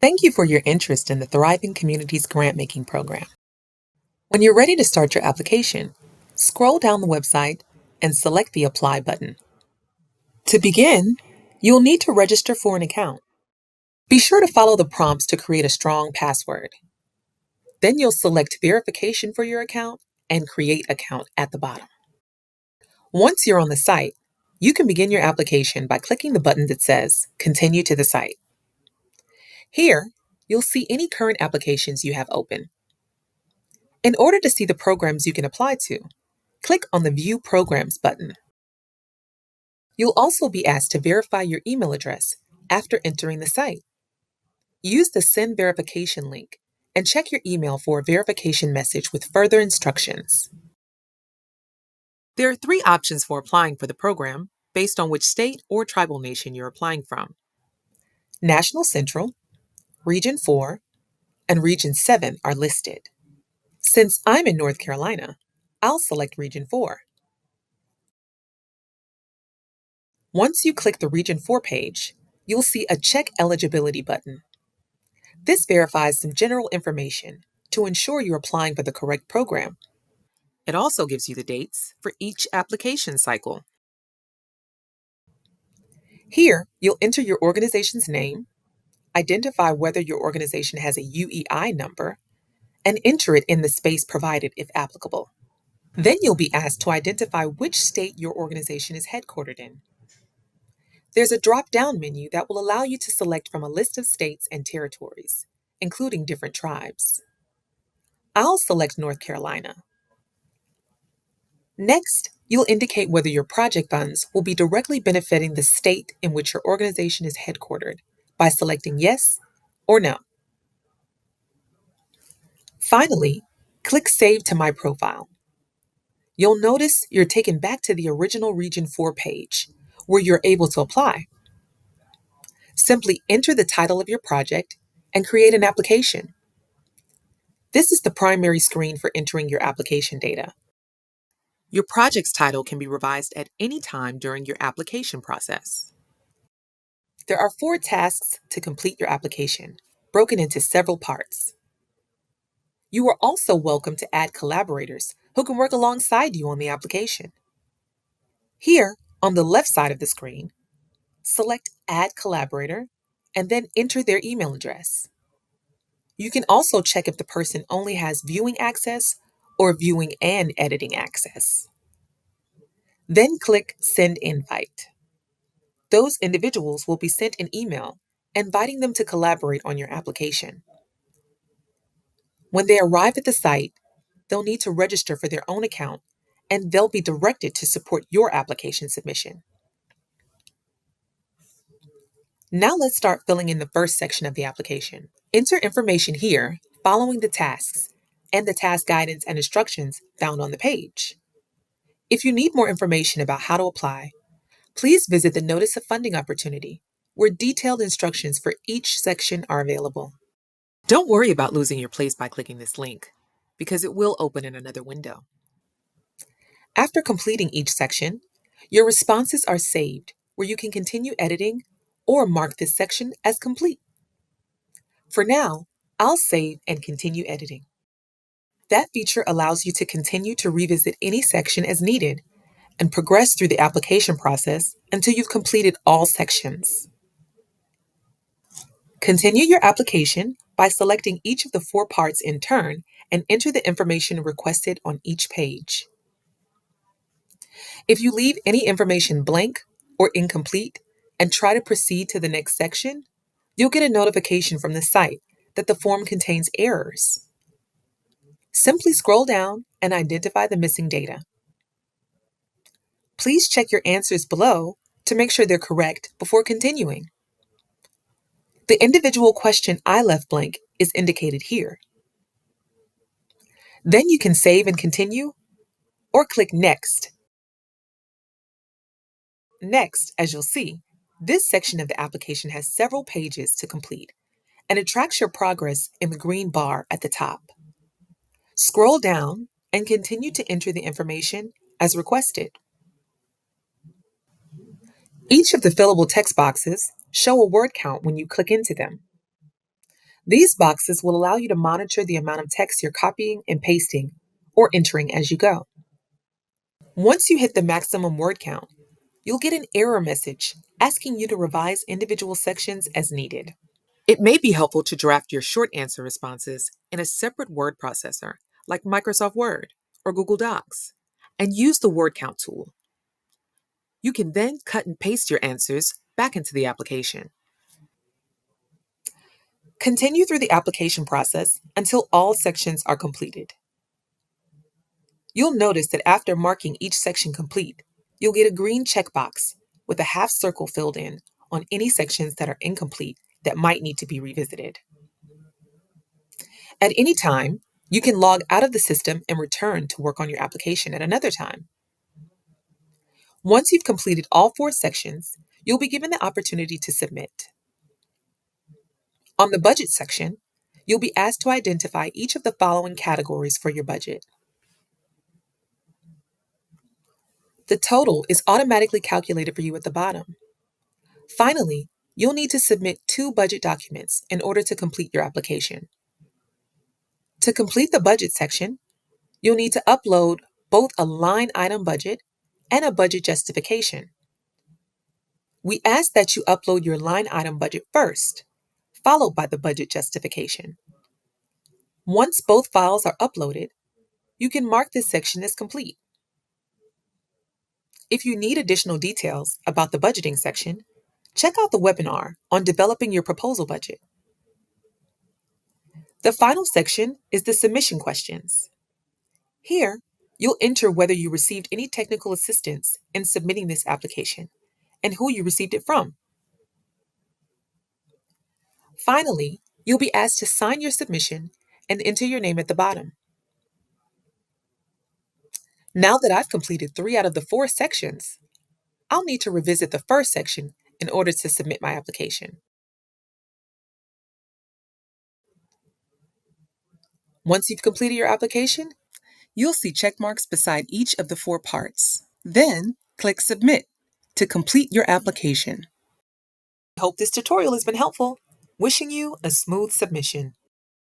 Thank you for your interest in the Thriving Communities Grant-Making Program. When you're ready to start your application, scroll down the website and select the Apply button. To begin, you'll need to register for an account. Be sure to follow the prompts to create a strong password. Then you'll select Verification for your account and Create Account at the bottom. Once you're on the site, you can begin your application by clicking the button that says Continue to the site. Here, you'll see any current applications you have open. In order to see the programs you can apply to, click on the View Programs button. You'll also be asked to verify your email address after entering the site. Use the Send Verification link and check your email for a verification message with further instructions. There are 3 options for applying for the program based on which state or tribal nation you're applying from. National Central, Region 4, and Region 7 are listed. Since I'm in North Carolina, I'll select Region 4. Once you click the Region 4 page, you'll see a Check Eligibility button. This verifies some general information to ensure you're applying for the correct program. It also gives you the dates for each application cycle. Here, you'll enter your organization's name, identify whether your organization has a UEI number, and enter it in the space provided if applicable. Then you'll be asked to identify which state your organization is headquartered in. There's a drop-down menu that will allow you to select from a list of states and territories, including different tribes. I'll select North Carolina. Next, you'll indicate whether your project funds will be directly benefiting the state in which your organization is headquartered by selecting Yes or No. Finally, click Save to My Profile. You'll notice you're taken back to the original Region 4 page, where you're able to apply. Simply enter the title of your project and create an application. This is the primary screen for entering your application data. Your project's title can be revised at any time during your application process. There are 4 tasks to complete your application, broken into several parts. You are also welcome to add collaborators who can work alongside you on the application. Here, on the left side of the screen, select Add Collaborator and then enter their email address. You can also check if the person only has viewing access or viewing and editing access. Then click Send Invite. Those individuals will be sent an email inviting them to collaborate on your application. When they arrive at the site, they'll need to register for their own account and they'll be directed to support your application submission. Now let's start filling in the first section of the application. Enter information here following the tasks and the task guidance and instructions found on the page. If you need more information about how to apply, please visit the Notice of Funding Opportunity, where detailed instructions for each section are available. Don't worry about losing your place by clicking this link, because it will open in another window. After completing each section, your responses are saved, where you can continue editing or mark this section as complete. For now, I'll save and continue editing. That feature allows you to continue to revisit any section as needed and progress through the application process until you've completed all sections. Continue your application by selecting each of the 4 parts in turn and enter the information requested on each page. If you leave any information blank or incomplete and try to proceed to the next section, you'll get a notification from the site that the form contains errors. Simply scroll down and identify the missing data. Please check your answers below to make sure they're correct before continuing. The individual question I left blank is indicated here. Then you can save and continue, or click Next. Next, as you'll see, this section of the application has several pages to complete, and it tracks your progress in the green bar at the top. Scroll down and continue to enter the information as requested. Each of the fillable text boxes show a word count when you click into them. These boxes will allow you to monitor the amount of text you're copying and pasting or entering as you go. Once you hit the maximum word count, you'll get an error message asking you to revise individual sections as needed. It may be helpful to draft your short answer responses in a separate word processor like Microsoft Word or Google Docs and use the word count tool. You can then cut and paste your answers back into the application. Continue through the application process until all sections are completed. You'll notice that after marking each section complete, you'll get a green checkbox with a half circle filled in on any sections that are incomplete that might need to be revisited. At any time, you can log out of the system and return to work on your application at another time. Once you've completed all 4 sections, you'll be given the opportunity to submit. On the budget section, you'll be asked to identify each of the following categories for your budget. The total is automatically calculated for you at the bottom. Finally, you'll need to submit 2 budget documents in order to complete your application. To complete the budget section, you'll need to upload both a line item budget and a budget justification. We ask that you upload your line item budget first, followed by the budget justification. Once both files are uploaded, you can mark this section as complete. If you need additional details about the budgeting section, check out the webinar on developing your proposal budget. The final section is the submission questions. Here, you'll enter whether you received any technical assistance in submitting this application and who you received it from. Finally, you'll be asked to sign your submission and enter your name at the bottom. Now that I've completed 3 out of the 4 sections, I'll need to revisit the first section in order to submit my application. Once you've completed your application, you'll see check marks beside each of the 4 parts. Then, click Submit to complete your application. I hope this tutorial has been helpful. Wishing you a smooth submission.